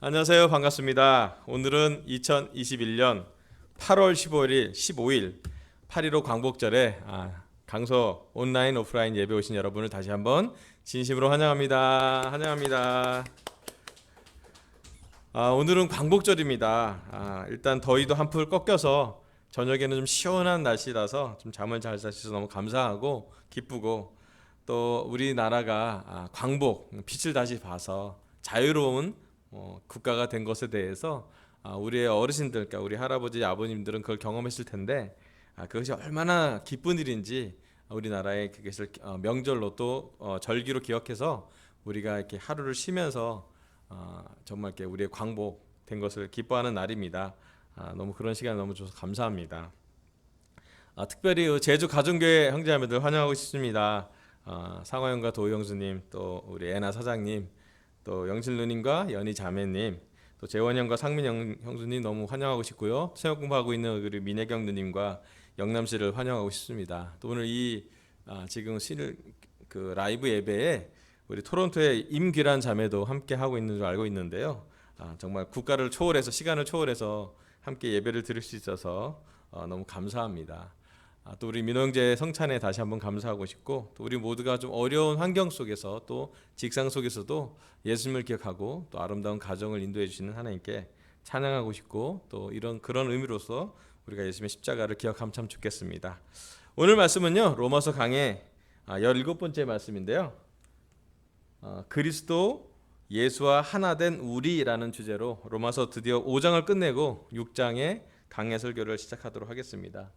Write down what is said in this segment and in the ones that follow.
안녕하세요. 반갑습니다. 오늘은 2021년 8월 15일 8.15 광복절에 강서 온라인 오프라인 예배 오신 여러분을 다시 한번 진심으로 환영합니다. 환영합니다. 오늘은 광복절입니다. 일단 더위도 한풀 꺾여서 저녁에는 좀 시원한 날씨라서 좀 잠을 잘 자셔서 너무 감사하고 기쁘고, 또 우리나라가 광복, 빛을 다시 봐서 자유로운 국가가 된 것에 대해서 우리의 어르신들, 그러니까 우리 할아버지 아버님들은 그걸 경험했을 텐데, 그것이 얼마나 기쁜 일인지 우리나라의 그것을 명절로 또 절기로 기억해서 우리가 이렇게 하루를 쉬면서 정말 이렇게 우리의 광복된 것을 기뻐하는 날입니다. 너무 그런 시간 너무 줘서 감사합니다. 특별히 제주 가정교회 형제자매들 환영하고 싶습니다. 상화형과 도영수님, 또 우리 애나 사장님, 또 영실 누님과 연희 자매님, 또 재원 형과 상민 형수님 너무 환영하고 싶고요. 체육 공부하고 있는 우리 민혜경 누님과 영남 씨를 환영하고 싶습니다. 또 오늘 이 지금 그 라이브 예배에 우리 토론토의 임귀란 자매도 함께 하고 있는 줄 알고 있는데요. 정말 국가를 초월해서, 시간을 초월해서 함께 예배를 드릴 수 있어서 너무 감사합니다. 또 우리 민호 형제 성찬에 다시 한번 감사하고 싶고, 또 우리 모두가 좀 어려운 환경 속에서, 또 직장 속에서도 예수님을 기억하고 또 아름다운 가정을 인도해 주시는 하나님께 찬양하고 싶고, 또 그런 의미로서 우리가 예수님의 십자가를 기억하면 참 좋겠습니다. 오늘 말씀은요, 로마서 강의 17번째 말씀인데요. 그리스도 예수와 하나 된 우리라는 주제로 로마서 드디어 5장을 끝내고 6장의 강해 설교를 시작하도록 하겠습니다.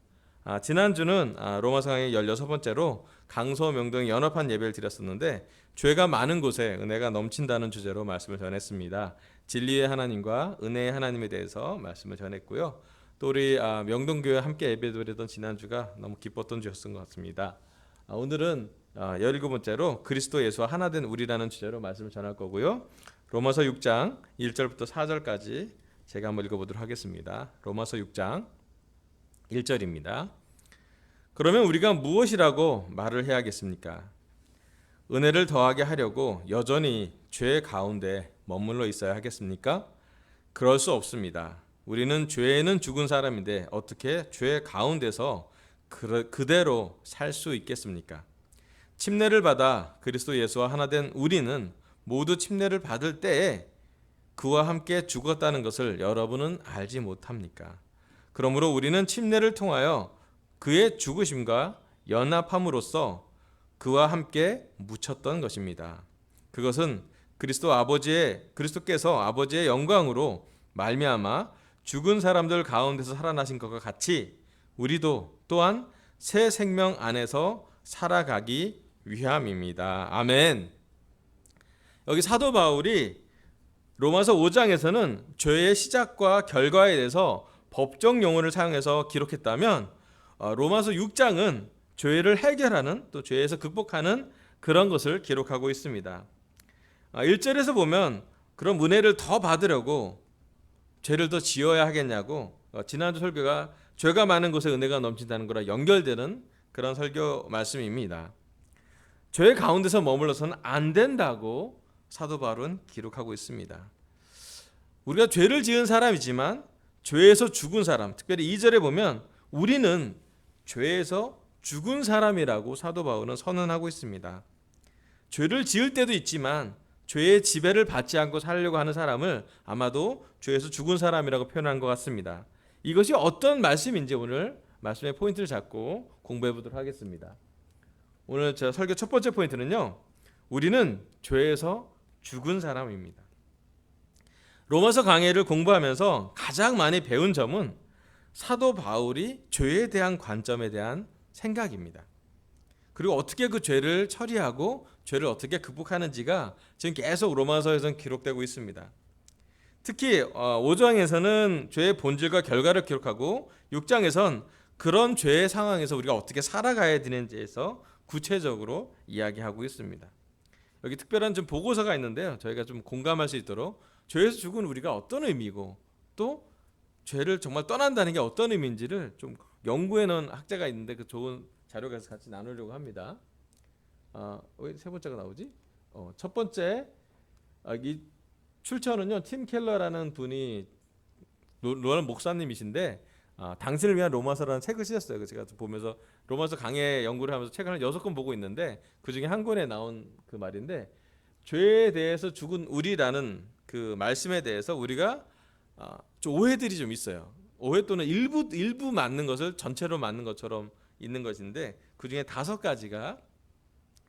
지난주는 로마서 강의 16번째로 강서 명동 연합한 예배를 드렸었는데, 죄가 많은 곳에 은혜가 넘친다는 주제로 말씀을 전했습니다. 진리의 하나님과 은혜의 하나님에 대해서 말씀을 전했고요. 또 우리 명동교회 함께 예배드리던 지난주가 너무 기뻤던 주였던 것 같습니다. 오늘은 17번째로 그리스도 예수와 하나 된 우리라는 주제로 말씀을 전할 거고요. 로마서 6장 1절부터 4절까지 제가 한번 읽어보도록 하겠습니다. 로마서 6장 1절입니다. 그러면 우리가 무엇이라고 말을 해야겠습니까? 은혜를 더하게 하려고 여전히 죄 가운데 머물러 있어야 하겠습니까? 그럴 수 없습니다. 우리는 죄에는 죽은 사람인데 어떻게 죄 가운데서 그대로 살 수 있겠습니까? 침례를 받아 그리스도 예수와 하나 된 우리는 모두 침례를 받을 때에 그와 함께 죽었다는 것을 여러분은 알지 못합니까? 그러므로 우리는 침례를 통하여 그의 죽으심과 연합함으로써 그와 함께 묻혔던 것입니다. 그것은 그리스도께서 아버지의 영광으로 말미암아 죽은 사람들 가운데서 살아나신 것과 같이 우리도 또한 새 생명 안에서 살아가기 위함입니다. 아멘. 여기 사도 바울이 로마서 5장에서는 죄의 시작과 결과에 대해서 법정 용어를 사용해서 기록했다면, 로마서 6장은 죄를 해결하는, 또 죄에서 극복하는 그런 것을 기록하고 있습니다. 1절에서 보면 그런 은혜를 더 받으려고 죄를 더 지어야 하겠냐고, 지난주 설교가 죄가 많은 곳에 은혜가 넘친다는 거랑 연결되는 그런 설교 말씀입니다. 죄 가운데서 머물러서는 안 된다고 사도 바울은 기록하고 있습니다. 우리가 죄를 지은 사람이지만 죄에서 죽은 사람, 특별히 2절에 보면 우리는 죄에서 죽은 사람이라고 사도 바울은 선언하고 있습니다. 죄를 지을 때도 있지만 죄의 지배를 받지 않고 살려고 하는 사람을 아마도 죄에서 죽은 사람이라고 표현한 것 같습니다. 이것이 어떤 말씀인지 오늘 말씀의 포인트를 잡고 공부해 보도록 하겠습니다. 오늘 제 설교 첫 번째 포인트는요, 우리는 죄에서 죽은 사람입니다. 로마서 강해를 공부하면서 가장 많이 배운 점은 사도 바울이 죄에 대한 관점에 대한 생각입니다. 그리고 어떻게 그 죄를 처리하고 죄를 어떻게 극복하는지가 지금 계속 로마서에서는 기록되고 있습니다. 특히 5장에서는 죄의 본질과 결과를 기록하고 6장에선 그런 죄의 상황에서 우리가 어떻게 살아가야 되는지에서 구체적으로 이야기하고 있습니다. 여기 특별한 좀 보고서가 있는데요, 저희가 좀 공감할 수 있도록 죄에서 죽은 우리가 어떤 의미고, 또 죄를 정말 떠난다는 게 어떤 의미인지를 좀 연구해 놓은 학자가 있는데, 그 좋은 자료가 같이 나누려고 합니다. 왜 세 번째가 나오지? 첫 번째, 이 출처는요, 팀 켈러라는 분이 로란 목사님이신데 당신을 위한 로마서라는 책을 쓰셨어요. 제가 보면서 로마서 강해 연구를 하면서 책을 한 6권 보고 있는데 그 중에 한 권에 나온 그 말인데, 죄에 대해서 죽은 우리라는 그 말씀에 대해서 우리가 좀 오해들이 좀 있어요. 오해 또는 일부 맞는 것을 전체로 맞는 것처럼 있는 것인데, 그 중에 5가지가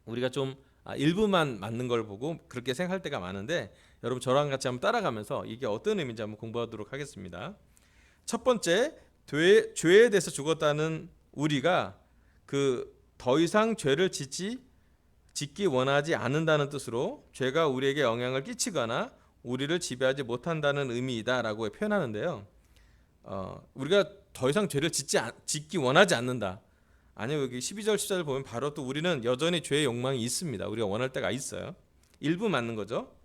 우리가 좀 일부만 맞는 걸 보고 그렇게 생각할 때가 많은데, 여러분 저랑 같이 한번 따라가면서 이게 어떤 의미인지 한번 공부하도록 하겠습니다. 첫 번째, 죄에 대해서 죽었다는 우리가 더 이상 죄를 짓기 원하지 않는다는 뜻으로 죄가 우리에게 영향을 끼치거나 우리를 지배하지 못한다는 의미이다라고 표현하는데요. 우리가 더 이상 죄를 짓기 원하지 않는다. 아니요, 여기 12절 14절 보면 바로 또 우리는 여전히 죄의 욕망이 있습니다. 우리가 원할 때가 있어요. 일부 맞는 거죠.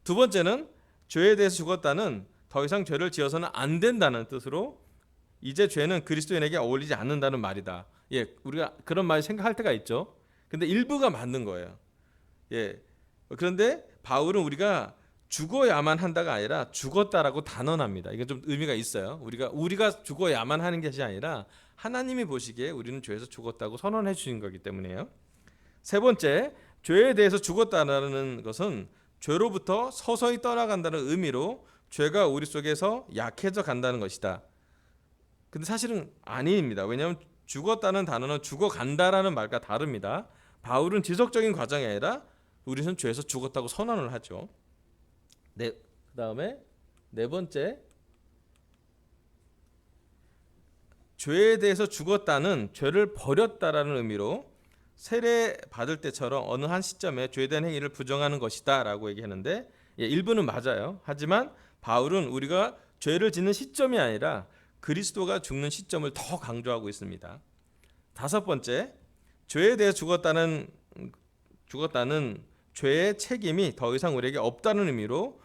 두 번째는 죄에 대해서 죽었다는 더 이상 죄를 지어서는 안 된다는 뜻으로 이제 죄는 그리스도인에게 어울리지 않는다는 말이다. 예, 우리가 그런 말 생각할 때가 있죠. 근데 일부가 맞는 거예요. 예. 그런데 바울은 우리가 죽어야만 한다가 아니라 죽었다라고 단언합니다. 이건 좀 의미가 있어요. 우리가 죽어야만 하는 것이 아니라 하나님이 보시기에 우리는 죄에서 죽었다고 선언해 주신 거기 때문에요. 세 번째, 죄에 대해서 죽었다는 것은 죄로부터 서서히 떠나간다는 의미로 죄가 우리 속에서 약해져 간다는 것이다. 근데 사실은 아닙니다. 왜냐하면 죽었다는 단어는 죽어간다라는 말과 다릅니다. 바울은 지속적인 과정이 아니라 우리는 죄에서 죽었다고 선언을 하죠. 그 다음에 네 번째, 죄에 대해서 죽었다는 죄를 버렸다라는 의미로 세례 받을 때처럼 어느 한 시점에 죄에 대한 행위를 부정하는 것이다 라고 얘기하는데, 일부는 맞아요. 하지만 바울은 우리가 죄를 짓는 시점이 아니라 그리스도가 죽는 시점을 더 강조하고 있습니다. 다섯 번째, 죄에 대해 죽었다는 죄의 책임이 더 이상 우리에게 없다는 의미로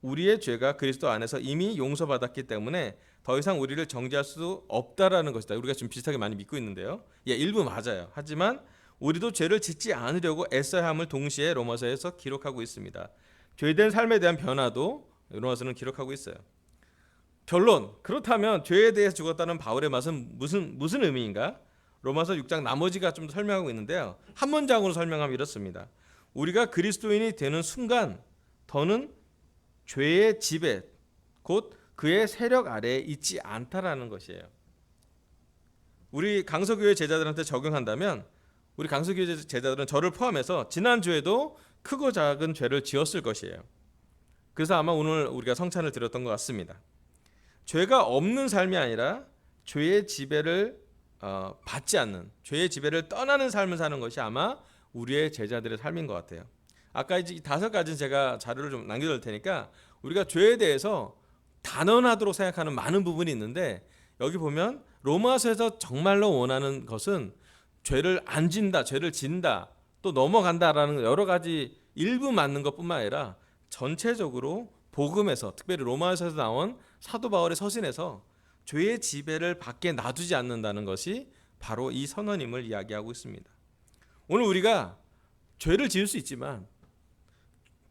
우리의 죄가 그리스도 안에서 이미 용서받았기 때문에 더 이상 우리를 정죄할 수 없다라는 것이다. 우리가 좀 비슷하게 많이 믿고 있는데요. 일부 맞아요. 하지만 우리도 죄를 짓지 않으려고 애써야 함을 동시에 로마서에서 기록하고 있습니다. 죄된 삶에 대한 변화도 로마서는 기록하고 있어요. 결론, 그렇다면 죄에 대해서 죽었다는 바울의 말은 무슨 의미인가? 로마서 6장 나머지가 좀 더 설명하고 있는데요. 한 문장으로 설명하면 이렇습니다. 우리가 그리스도인이 되는 순간 더는 죄의 지배, 곧 그의 세력 아래에 있지 않다라는 것이에요. 우리 강서교회 제자들한테 적용한다면, 우리 강서교회 제자들은 저를 포함해서 지난주에도 크고 작은 죄를 지었을 것이에요. 그래서 아마 오늘 우리가 성찬을 드렸던 것 같습니다. 죄가 없는 삶이 아니라 죄의 지배를 받지 않는, 죄의 지배를 떠나는 삶을 사는 것이 아마 우리의 제자들의 삶인 것 같아요. 아까 이제 5가지는 제가 자료를 좀 남겨둘 테니까 우리가 죄에 대해서 단언하도록 생각하는 많은 부분이 있는데, 여기 보면 로마서에서 정말로 원하는 것은 죄를 안 진다, 죄를 진다, 또 넘어간다라는 여러 가지 일부 맞는 것뿐만 아니라 전체적으로 복음에서, 특별히 로마서에서 나온 사도 바울의 서신에서 죄의 지배를 밖에 놔두지 않는다는 것이 바로 이 선언임을 이야기하고 있습니다. 오늘 우리가 죄를 지을 수 있지만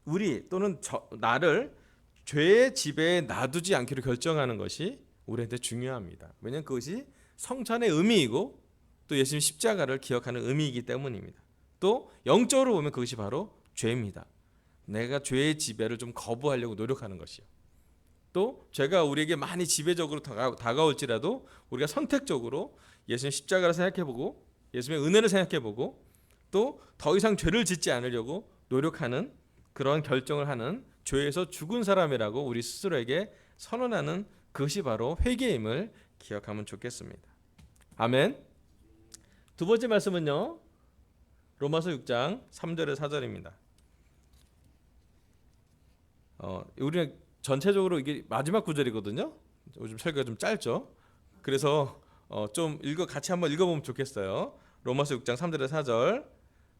우리 또는 나를 죄의 지배에 놔두지 않기로 결정하는 것이 우리한테 중요합니다. 왜냐하면 그것이 성찬의 의미이고 또 예수님 십자가를 기억하는 의미이기 때문입니다. 또 영적으로 보면 그것이 바로 죄입니다. 내가 죄의 지배를 좀 거부하려고 노력하는 것이요. 또 죄가 우리에게 많이 지배적으로 다가올지라도 우리가 선택적으로 예수님 십자가를 생각해보고 예수님의 은혜를 생각해보고 또 더 이상 죄를 짓지 않으려고 노력하는 그런 결정을 하는 죄에서 죽은 사람이라고 우리 스스로에게 선언하는 그것이 바로 회개임을 기억하면 좋겠습니다. 아멘. 두 번째 말씀은요, 로마서 6장 3절에 4절입니다. 우리는 전체적으로 이게 마지막 구절이거든요. 요즘 설교가 좀 짧죠. 그래서 좀 같이 한번 읽어보면 좋겠어요. 로마서 6장 3절에 4절.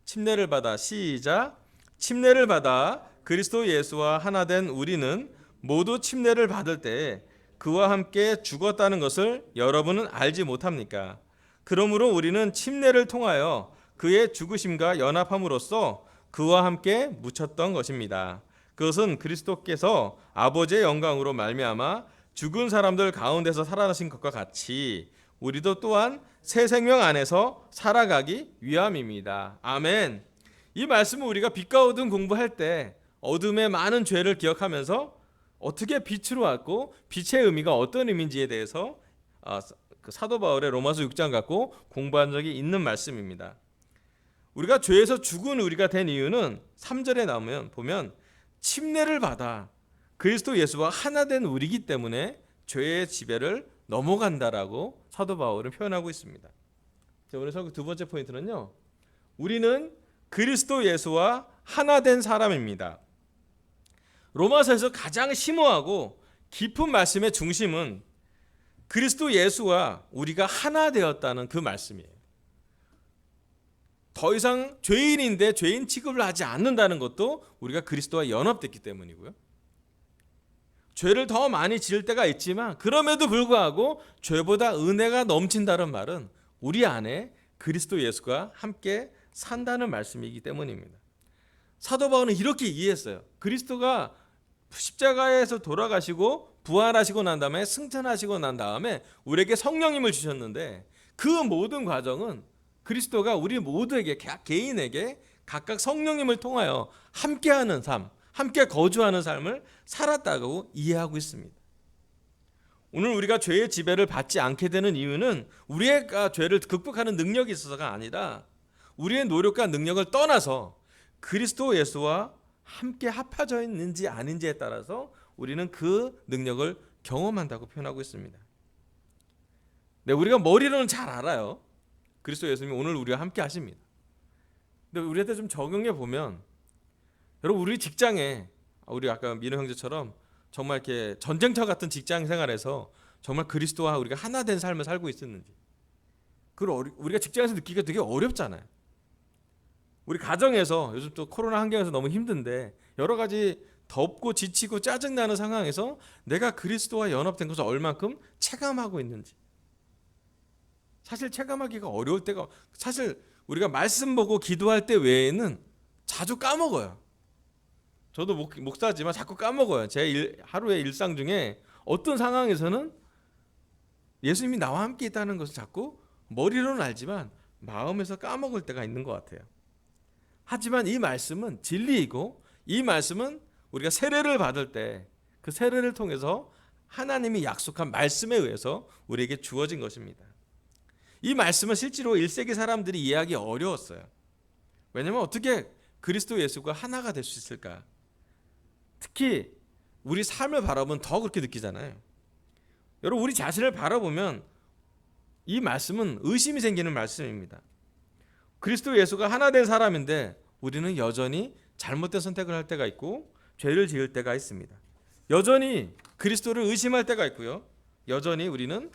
침례를 받아, 시작. 침례를 받아 그리스도 예수와 하나 된 우리는 모두 침례를 받을 때 그와 함께 죽었다는 것을 여러분은 알지 못합니까? 그러므로 우리는 침례를 통하여 그의 죽으심과 연합함으로써 그와 함께 묻혔던 것입니다. 그것은 그리스도께서 아버지의 영광으로 말미암아 죽은 사람들 가운데서 살아나신 것과 같이 우리도 또한 새 생명 안에서 살아가기 위함입니다. 아멘. 이 말씀은 우리가 빛과 어둠 공부할 때 어둠의 많은 죄를 기억하면서 어떻게 빛으로 왔고 빛의 의미가 어떤 의미인지에 대해서 사도 바울의 로마서 6장 갖고 공부한 적이 있는 말씀입니다. 우리가 죄에서 죽은 우리가 된 이유는 3절에 나오면 보면 침례를 받아 그리스도 예수와 하나 된 우리이기 때문에 죄의 지배를 넘어간다라고 사도 바울은 표현하고 있습니다. 자, 오늘 설교 두 번째 포인트는요. 우리는 그리스도 예수와 하나 된 사람입니다. 로마서에서 가장 심오하고 깊은 말씀의 중심은 그리스도 예수와 우리가 하나 되었다는 그 말씀이에요. 더 이상 죄인인데 죄인 취급을 하지 않는다는 것도 우리가 그리스도와 연합됐기 때문이고요. 죄를 더 많이 지을 때가 있지만 그럼에도 불구하고 죄보다 은혜가 넘친다는 말은 우리 안에 그리스도 예수가 함께 산다는 말씀이기 때문입니다. 사도 바울은 이렇게 이해했어요. 그리스도가 십자가에서 돌아가시고 부활하시고 난 다음에 승천하시고 난 다음에 우리에게 성령님을 주셨는데 그 모든 과정은 그리스도가 우리 모두에게 개인에게 각각 성령님을 통하여 함께하는 삶, 함께 거주하는 삶을 살았다고 이해하고 있습니다. 오늘 우리가 죄의 지배를 받지 않게 되는 이유는 우리의 죄를 극복하는 능력이 있어서가 아니라 우리의 노력과 능력을 떠나서 그리스도 예수와 함께 합해져 있는지 아닌지에 따라서 우리는 그 능력을 경험한다고 표현하고 있습니다. 네, 우리가 머리로는 잘 알아요. 그리스도 예수님이 오늘 우리와 함께 하십니다. 근데 우리한테 좀 적용해 보면, 여러분 우리 직장에 우리 아까 민호 형제처럼 정말 이렇게 전쟁터 같은 직장 생활에서 정말 그리스도와 우리가 하나 된 삶을 살고 있었는지, 그걸 우리가 직장에서 느끼기가 되게 어렵잖아요. 우리 가정에서 요즘 또 코로나 환경에서 너무 힘든데 여러 가지 덥고 지치고 짜증나는 상황에서 내가 그리스도와 연합된 것을 얼만큼 체감하고 있는지, 사실 체감하기가 어려울 때가, 사실 우리가 말씀 보고 기도할 때 외에는 자주 까먹어요. 저도 목사지만 자꾸 까먹어요. 제 하루의 일상 중에 어떤 상황에서는 예수님이 나와 함께 있다는 것을 자꾸 머리로는 알지만 마음에서 까먹을 때가 있는 것 같아요. 하지만 이 말씀은 진리이고, 이 말씀은 우리가 세례를 받을 때 그 세례를 통해서 하나님이 약속한 말씀에 의해서 우리에게 주어진 것입니다. 이 말씀은 실제로 1세기 사람들이 이해하기 어려웠어요. 왜냐하면 어떻게 그리스도 예수가 하나가 될 수 있을까? 특히 우리 삶을 바라보면 더 그렇게 느끼잖아요. 여러분 우리 자신을 바라보면 이 말씀은 의심이 생기는 말씀입니다. 그리스도 예수가 하나 된 사람인데 우리는 여전히 잘못된 선택을 할 때가 있고 죄를 지을 때가 있습니다. 여전히 그리스도를 의심할 때가 있고요. 여전히 우리는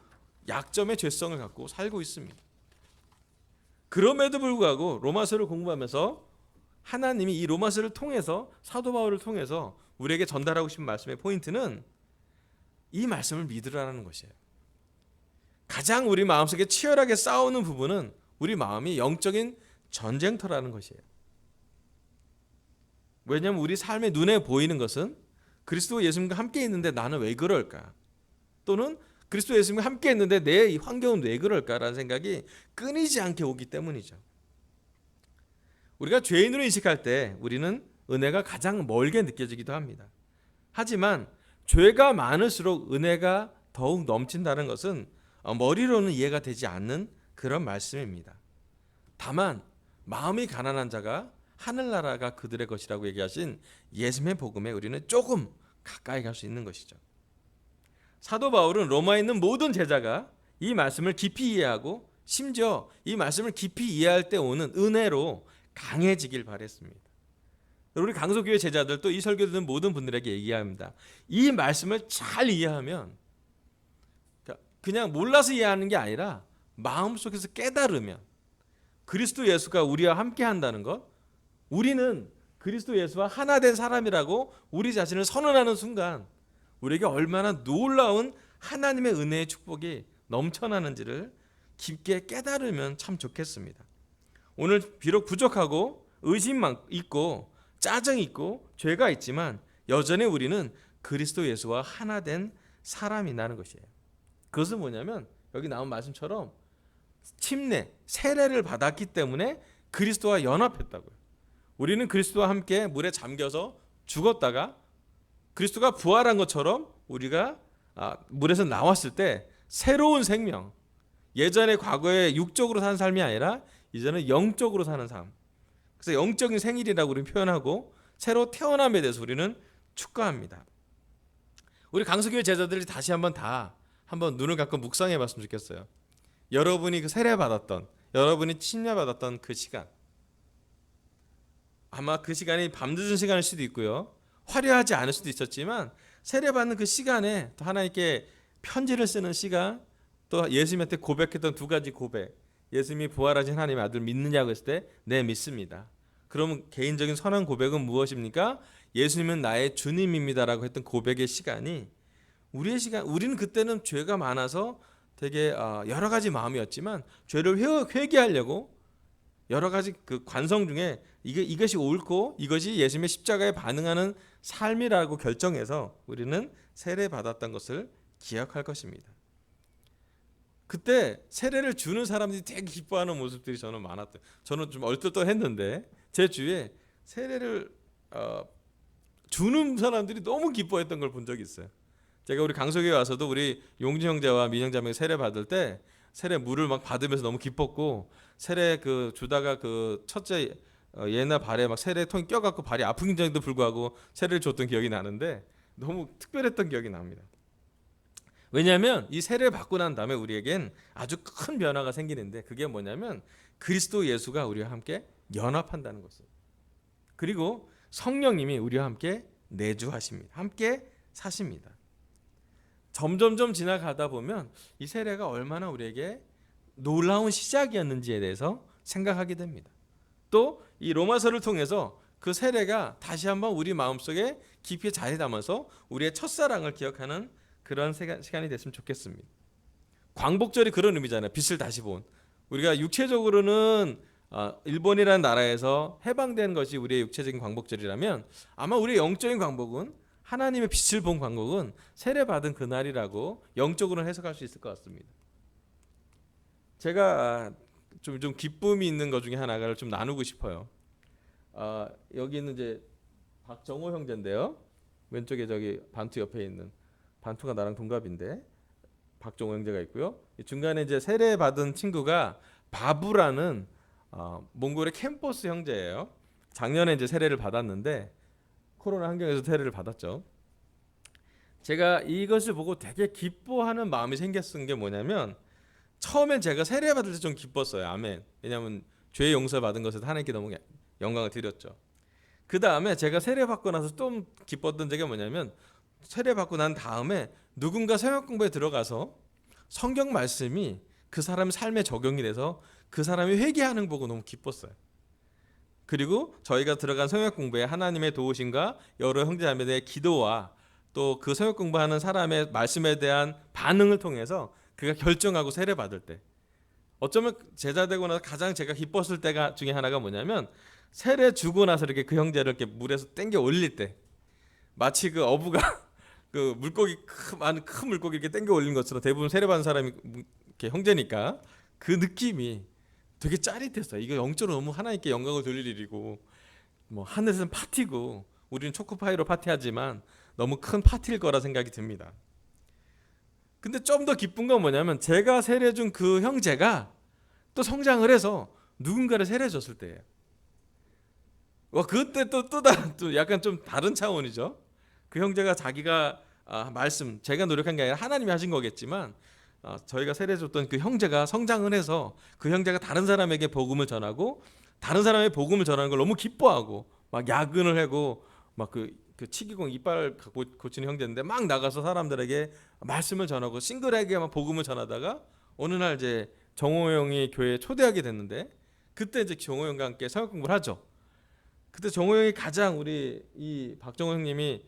약점의 죄성을 갖고 살고 있습니다. 그럼에도 불구하고 로마서를 공부하면서 하나님이 이 로마서를 통해서, 사도 바울을 통해서 우리에게 전달하고 싶은 말씀의 포인트는 이 말씀을 믿으라는 것이에요. 가장 우리 마음속에 치열하게 싸우는 부분은 우리 마음이 영적인 전쟁터라는 것이에요. 왜냐하면 우리 삶의 눈에 보이는 것은 그리스도 예수님과 함께 있는데 나는 왜 그럴까? 또는 그리스도 예수님과 함께 있는데 내 이 환경은 왜 그럴까라는 생각이 끊이지 않게 오기 때문이죠. 우리가 죄인으로 인식할 때 우리는 은혜가 가장 멀게 느껴지기도 합니다. 하지만 죄가 많을수록 은혜가 더욱 넘친다는 것은 머리로는 이해가 되지 않는 그런 말씀입니다. 다만 마음이 가난한 자가 하늘나라가 그들의 것이라고 얘기하신 예수님의 복음에 우리는 조금 가까이 갈 수 있는 것이죠. 사도 바울은 로마에 있는 모든 제자가 이 말씀을 깊이 이해하고 심지어 이 말씀을 깊이 이해할 때 오는 은혜로 강해지길 바랬습니다. 우리 강소교회 제자들 또 이 설교 듣는 모든 분들에게 얘기합니다. 이 말씀을 잘 이해하면, 그냥 몰라서 이해하는 게 아니라 마음속에서 깨달으면 그리스도 예수가 우리와 함께 한다는 것, 우리는 그리스도 예수와 하나 된 사람이라고 우리 자신을 선언하는 순간 우리에게 얼마나 놀라운 하나님의 은혜의 축복이 넘쳐나는지를 깊게 깨달으면 참 좋겠습니다. 오늘 비록 부족하고 의심 있고 짜증 있고 죄가 있지만 여전히 우리는 그리스도 예수와 하나 된 사람이라는 것이에요. 그것은 뭐냐면 여기 나온 말씀처럼 침례, 세례를 받았기 때문에 그리스도와 연합했다고요. 우리는 그리스도와 함께 물에 잠겨서 죽었다가 그리스도가 부활한 것처럼 우리가 물에서 나왔을 때 새로운 생명, 예전에 과거에 육적으로 사는 삶이 아니라 이제는 영적으로 사는 삶, 그래서 영적인 생일이라고 우리는 표현하고 새로 태어남에 대해서 우리는 축가합니다. 우리 강수교회 제자들이 다시 한번 눈을 감고 묵상해 봤으면 좋겠어요. 여러분이 그 세례 받았던, 여러분이 침례 받았던 그 시간, 아마 그 시간이 밤늦은 시간일 수도 있고요, 화려하지 않을 수도 있었지만 세례 받는 그 시간에 또 하나님께 편지를 쓰는 시간, 또 예수님한테 고백했던 두 가지 고백, 예수님이 부활하신 하나님의 아들 믿느냐고 했을 때 네 믿습니다. 그러면 개인적인 선한 고백은 무엇입니까? 예수님은 나의 주님입니다라고 했던 고백의 시간이 우리의 시간, 우리는 그때는 죄가 많아서 되게 여러 가지 마음이었지만 죄를 회개하려고 여러 가지 그 관성 중에 이것이 옳고 이것이 예수님의 십자가에 반응하는 삶이라고 결정해서 우리는 세례 받았던 것을 기억할 것입니다. 그때 세례를 주는 사람들이 되게 기뻐하는 모습들이 저는 많았어요. 저는 좀 얼떨떨했는데 제 주위에 세례를 주는 사람들이 너무 기뻐했던 걸 본 적이 있어요. 제가 우리 강석에 와서도 우리 용진 형제와 민영 자매 세례 받을 때 세례 물을 막 받으면서 너무 기뻤고, 세례 그 주다가 그 첫째 얘나 발에 막 세례통이 껴갖고 발이 아픈 점에도 불구하고 세례를 줬던 기억이 나는데 너무 특별했던 기억이 납니다. 왜냐하면 이 세례를 받고 난 다음에 우리에겐 아주 큰 변화가 생기는데 그게 뭐냐면 그리스도 예수가 우리와 함께 연합한다는 것이에요. 그리고 성령님이 우리와 함께 내주하십니다. 함께 사십니다. 점점점 지나가다 보면 이 세례가 얼마나 우리에게 놀라운 시작이었는지에 대해서 생각하게 됩니다. 또 이 로마서를 통해서 그 세례가 다시 한번 우리 마음속에 깊이 자리 담아서 우리의 첫사랑을 기억하는 그런 시간이 됐으면 좋겠습니다. 광복절이 그런 의미잖아요. 빛을 다시 본. 우리가 육체적으로는 일본이라는 나라에서 해방된 것이 우리의 육체적인 광복절이라면 아마 우리의 영적인 광복은, 하나님의 빛을 본 광복은 세례받은 그날이라고 영적으로는 해석할 수 있을 것 같습니다. 제가 좀 기쁨이 있는 것 중에 하나를 좀 나누고 싶어요. 여기는 이제 박정호 형제인데요. 왼쪽에 저기 반투 옆에 있는, 반투가 나랑 동갑인데 박정호 형제가 있고요. 중간에 이제 세례 받은 친구가 바부라는 몽골의 캠퍼스 형제예요. 작년에 이제 세례를 받았는데 코로나 환경에서 세례를 받았죠. 제가 이것을 보고 되게 기뻐하는 마음이 생겼던 게 뭐냐면, 처음엔 제가 세례 받을 때 좀 기뻤어요. 아멘. 왜냐하면 죄 용서 받은 것에 하나님께 너무 영광을 드렸죠. 그 다음에 제가 세례 받고 나서 좀 기뻤던 적이 뭐냐면, 세례 받고 난 다음에 누군가 성경 공부에 들어가서 성경 말씀이 그 사람 삶에 적용이 돼서 그 사람이 회개하는 거 보고 너무 기뻤어요. 그리고 저희가 들어간 성경 공부에 하나님의 도우심과 여러 형제자매들의 기도와 또 그 성경 공부하는 사람의 말씀에 대한 반응을 통해서 그가 결정하고 세례 받을 때, 어쩌면 제자 되고 나서 가장 제가 기뻤을 때가 중에 하나가 뭐냐면, 세례 주고 나서 이렇게 그 형제를 이렇게 물에서 땡겨 올릴 때, 마치 그 어부가 그 물고기 큰 물고기 이렇게 땡겨 올린 것처럼, 대부분 세례 받은 사람이 이렇게 형제니까 그 느낌이 되게 짜릿했어요. 이거 영적으로 너무 하나님께 영광을 돌릴 일이고, 뭐 하늘에서는 파티고 우리는 초코파이로 파티하지만 너무 큰 파티일 거라 생각이 듭니다. 근데 좀 더 기쁜 건 뭐냐면, 제가 세례 준 그 형제가 또 성장을 해서 누군가를 세례 줬을 때예요. 그때 또 약간 좀 다른 차원이죠. 그 형제가 자기가 말씀, 제가 노력한 게 아니라 하나님이 하신 거겠지만, 저희가 세례 줬던 그 형제가 성장을 해서 그 형제가 다른 사람에게 복음을 전하고, 다른 사람의 복음을 전하는 걸 너무 기뻐하고 막 야근을 하고, 막 그 치기공 이빨 고치는 형제인데 막 나가서 사람들에게 말씀을 전하고 싱글에게 막 복음을 전하다가 어느 날 이제 정호 형이 교회에 초대하게 됐는데, 그때 이제 정호 형과 함께 성경 공부를 하죠. 그때 정호 형이 가장, 우리 이 박정호 형님이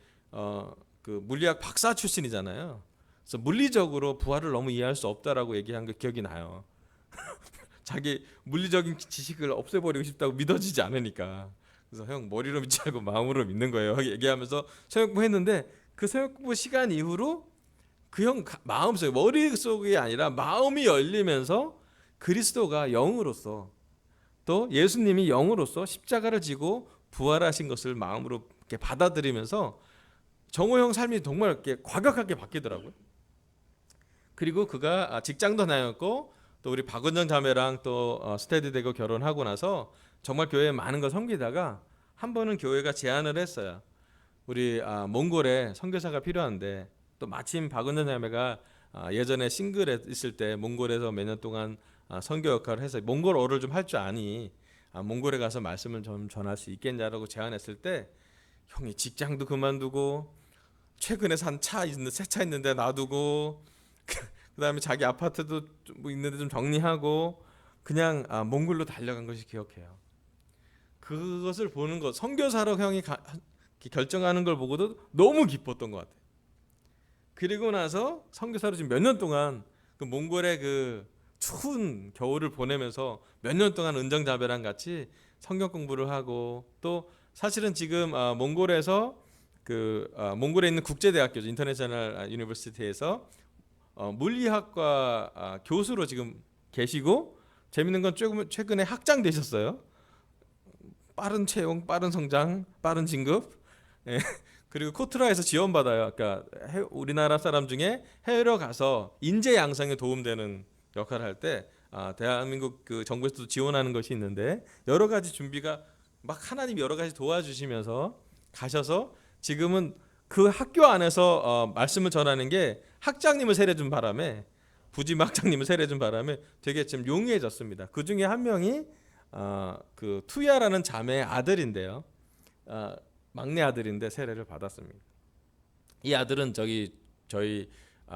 그 물리학 박사 출신이잖아요. 그래서 물리적으로 부활을 너무 이해할 수 없다라고 얘기한 게 기억이 나요. 자기 물리적인 지식을 없애버리고 싶다고 믿어지지 않으니까. 그래서 형 머리로 믿지 말고 마음으로 믿는 거예요. 얘기하면서 성경 공부했는데 그 성경 공부 시간 이후로 그 형 마음속에 머릿속이 아니라 마음이 열리면서 그리스도가 영으로서 또 예수님이 영으로서 십자가를 지고 부활하신 것을 마음으로 이렇게 받아들이면서 정호 형 삶이 정말 이렇게 과격하게 바뀌더라고요. 그리고 그가 직장도 다녔고 또 우리 박은정 자매랑 또 스테디 되고 결혼하고 나서 정말 교회에 많은 걸 섬기다가 한 번은 교회가 제안을 했어요. 우리 몽골에 선교사가 필요한데 또 마침 박은정 자매가 예전에 싱글에 있을 때 몽골에서 몇 년 동안 선교 역할을 해서 몽골어를 좀 할 줄 아니 몽골에 가서 말씀을 좀 전할 수 있겠냐라고 제안했을 때 형이 직장도 그만두고 최근에 산 차 있는데 새 차 있는데 놔두고 그다음에 자기 아파트도 뭐 있는데 좀 정리하고 그냥 몽골로 달려간 것이 기억해요. 그것을 보는 것 선교사로 형이 결정하는 걸 보고도 너무 기뻤던 것 같아요. 그리고 나서 선교사로 지금 몇 년 동안 그 몽골의 그 추운 겨울을 보내면서 몇 년 동안 은정자매랑 같이 성경 공부를 하고 또 사실은 지금 몽골에서 그 몽골에 있는 국제대학교 인터내셔널 유니버시티에서 물리학과 교수로 지금 계시고 재밌는 건 최근에 학장되셨어요. 빠른 채용, 빠른 성장, 빠른 진급. 예. 그리고 코트라에서 지원받아요. 그러니까 우리나라 사람 중에 해외로 가서 인재 양성에 도움되는 역할을 할 때 대한민국 그 정부에서도 지원하는 것이 있는데 여러 가지 준비가 막 하나님 여러 가지 도와주시면서 가셔서 지금은 그 학교 안에서 말씀을 전하는 게 학장님을 세례준 바람에 부임 학장님을 세례준 바람에 되게 지금 용이해졌습니다. 그 중에 한 명이 그 투야라는 자매의 아들인데요. 막내 아들인데 세례를 받았습니다. 이 아들은 저희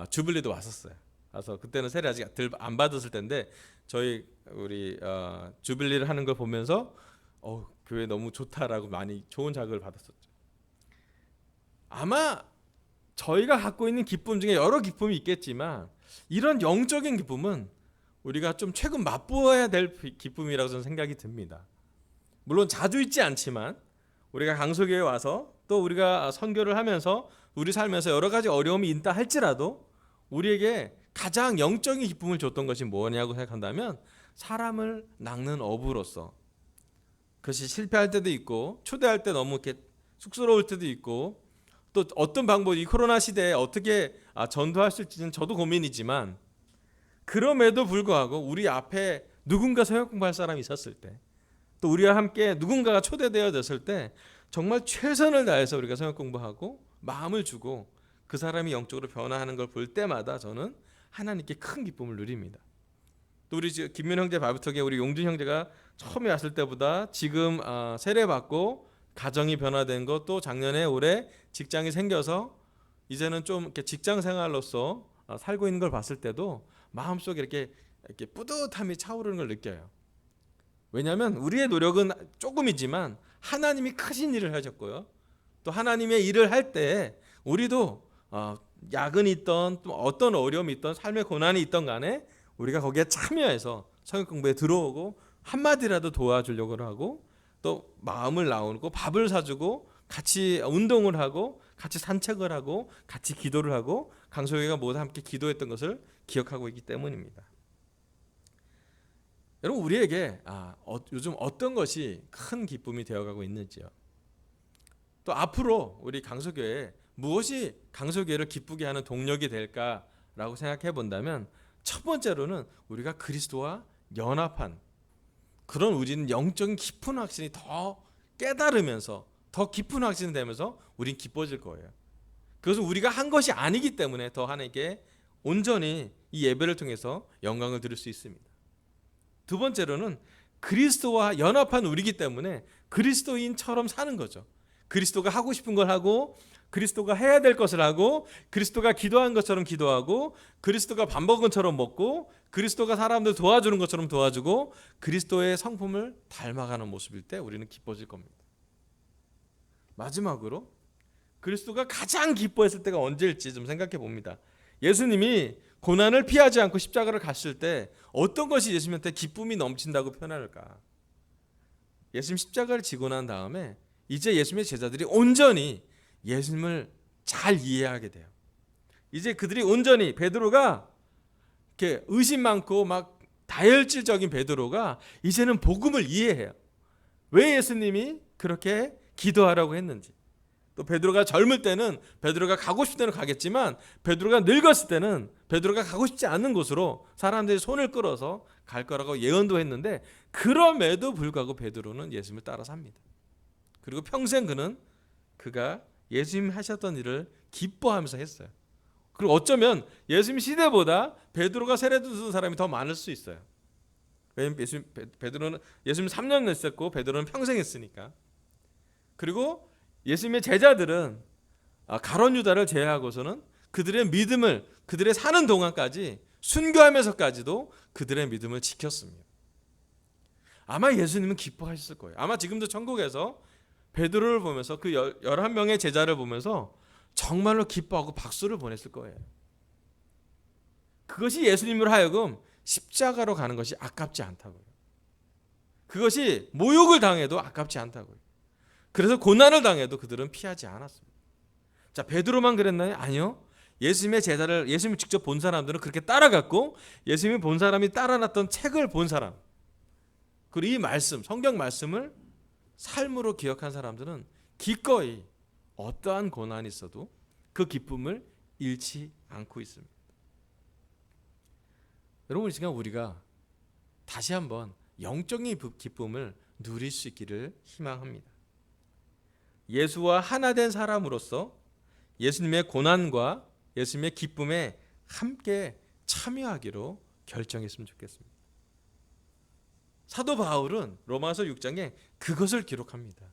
주빌리도 왔었어요. 그래서 그때는 세례 아직 안 받았을 텐데 저희 우리 주빌리를 하는 걸 보면서 교회 너무 좋다라고 많이 좋은 자극을 받았었죠. 아마 저희가 갖고 있는 기쁨 중에 여러 기쁨이 있겠지만 이런 영적인 기쁨은 우리가 좀 최근 맛보아야 될 기쁨이라고 저는 생각이 듭니다. 물론 자주 있지 않지만 우리가 강소교회에 와서 또 우리가 선교를 하면서 우리 삶에서 여러 가지 어려움이 있다 할지라도 우리에게 가장 영적인 기쁨을 줬던 것이 뭐냐고 생각한다면 사람을 낚는 어부로서 그것이 실패할 때도 있고 초대할 때 너무 이렇게 쑥스러울 때도 있고 또 어떤 방법 이 코로나 시대에 어떻게 전도할 수 있을지는 저도 고민이지만 그럼에도 불구하고 우리 앞에 누군가 성경 공부할 사람이 있었을 때 또 우리와 함께 누군가가 초대되어졌을 때 정말 최선을 다해서 우리가 성경 공부하고 마음을 주고 그 사람이 영적으로 변화하는 걸 볼 때마다 저는 하나님께 큰 기쁨을 누립니다. 또 우리 김민 형제 바비톡에 우리 용준 형제가 처음에 왔을 때보다 지금 세례받고 가정이 변화된 것 또 작년에 올해 직장이 생겨서 이제는 좀 이렇게 직장 생활로서 살고 있는 걸 봤을 때도 마음속에 이렇게 뿌듯함이 차오르는 걸 느껴요. 왜냐하면 우리의 노력은 조금이지만 하나님이 크신 일을 하셨고요. 또 하나님의 일을 할 때 우리도 야근이 있던 또 어떤 어려움이 있던 삶의 고난이 있던 간에 우리가 거기에 참여해서 성경 공부에 들어오고 한마디라도 도와주려고 하고 또 마음을 나누고 밥을 사주고 같이 운동을 하고 같이 산책을 하고 같이 기도를 하고 강소희가 모두 함께 기도했던 것을 기억하고 있기 때문입니다. 여러분 우리에게 요즘 어떤 것이 큰 기쁨이 되어가고 있는지요. 또 앞으로 우리 강소교회에 무엇이 강소교회를 기쁘게 하는 동력이 될까라고 생각해 본다면 첫 번째로는 우리가 그리스도와 연합한 그런 우리는 영적인 깊은 확신이 더 깨달으면서 더 깊은 확신이 되면서 우린 기뻐질 거예요. 그것은 우리가 한 것이 아니기 때문에 더 하나님께 온전히 이 예배를 통해서 영광을 드릴 수 있습니다. 두 번째로는 그리스도와 연합한 우리이기 때문에 그리스도인처럼 사는 거죠. 그리스도가 하고 싶은 걸 하고 그리스도가 해야 될 것을 하고 그리스도가 기도한 것처럼 기도하고 그리스도가 밥 먹은 것처럼 먹고 그리스도가 사람들 도와주는 것처럼 도와주고 그리스도의 성품을 닮아가는 모습일 때 우리는 기뻐질 겁니다. 마지막으로 그리스도가 가장 기뻐했을 때가 언제일지 좀 생각해 봅니다. 예수님이 고난을 피하지 않고 십자가를 갔을 때 어떤 것이 예수님한테 기쁨이 넘친다고 표현할까? 예수님 십자가를 지고 난 다음에 이제 예수님의 제자들이 온전히 예수님을 잘 이해하게 돼요. 이제 그들이 온전히 베드로가 이렇게 의심 많고 막 다혈질적인 베드로가 이제는 복음을 이해해요. 왜 예수님이 그렇게 기도하라고 했는지. 또 베드로가 젊을 때는 베드로가 가고 싶을 때는 가겠지만 베드로가 늙었을 때는 베드로가 가고 싶지 않은 곳으로 사람들이 손을 끌어서 갈 거라고 예언도 했는데 그럼에도 불구하고 베드로는 예수님을 따라 삽니다. 그리고 평생 그가 예수님 하셨던 일을 기뻐하면서 했어요. 그리고 어쩌면 예수님 시대보다 베드로가 세례도 듣는 사람이 더 많을 수 있어요. 왜냐면 베드로는 예수님 3년 했었고 베드로는 평생 했으니까. 그리고 예수님의 제자들은 가룟 유다를 제외하고서는 그들의 믿음을 그들의 사는 동안까지 순교하면서까지도 그들의 믿음을 지켰습니다. 아마 예수님은 기뻐하셨을 거예요. 아마 지금도 천국에서 베드로를 보면서 그 11명의 제자를 보면서 정말로 기뻐하고 박수를 보냈을 거예요. 그것이 예수님으로 하여금 십자가로 가는 것이 아깝지 않다고요. 그것이 모욕을 당해도 아깝지 않다고요. 그래서 고난을 당해도 그들은 피하지 않았습니다. 자, 베드로만 그랬나요? 아니요. 예수님의 제자를 예수님을 직접 본 사람들은 그렇게 따라갔고 예수님이 본 사람이 따라놨던 책을 본 사람 그리고 이 말씀, 성경 말씀을 삶으로 기억한 사람들은 기꺼이 어떠한 고난이 있어도 그 기쁨을 잃지 않고 있습니다. 여러분, 이 시간 우리가 다시 한번 영적인 기쁨을 누릴 수 있기를 희망합니다. 예수와 하나 된 사람으로서 예수님의 고난과 예수님의 기쁨에 함께 참여하기로 결정했으면 좋겠습니다. 사도 바울은 로마서 6장에 그것을 기록합니다.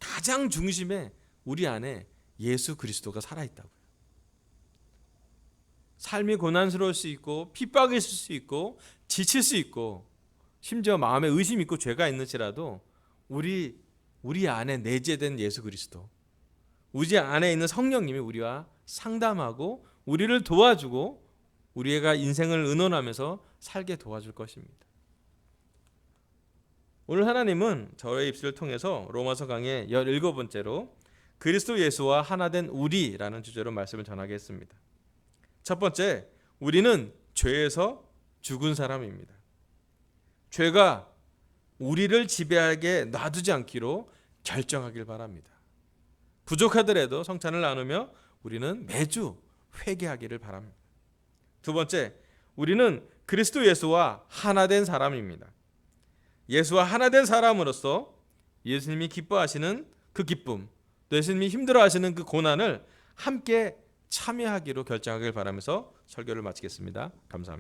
가장 중심에 우리 안에 예수 그리스도가 살아있다고요. 삶이 고난스러울 수 있고 핍박이 있을 수 있고 지칠 수 있고 심지어 마음에 의심이 있고 죄가 있는지라도 우리 안에 내재된 예수 그리스도, 우리 안에 있는 성령님이 우리와 상담하고 우리를 도와주고 우리가 인생을 의논하면서 살게 도와줄 것입니다. 오늘 하나님은 저의 입술을 통해서 로마서 강의 17번째로 그리스도 예수와 하나된 우리라는 주제로 말씀을 전하겠습니다. 첫 번째, 우리는 죄에서 죽은 사람입니다. 죄가 우리를 지배하게 놔두지 않기로 결정하길 바랍니다. 부족하더라도 성찬을 나누며 우리는 매주 회개하기를 바랍니다. 두 번째, 우리는 그리스도 예수와 하나된 사람입니다. 예수와 하나된 사람으로서 예수님이 기뻐하시는 그 기쁨, 또 예수님이 힘들어하시는 그 고난을 함께 참여하기로 결정하길 바라면서 설교를 마치겠습니다. 감사합니다.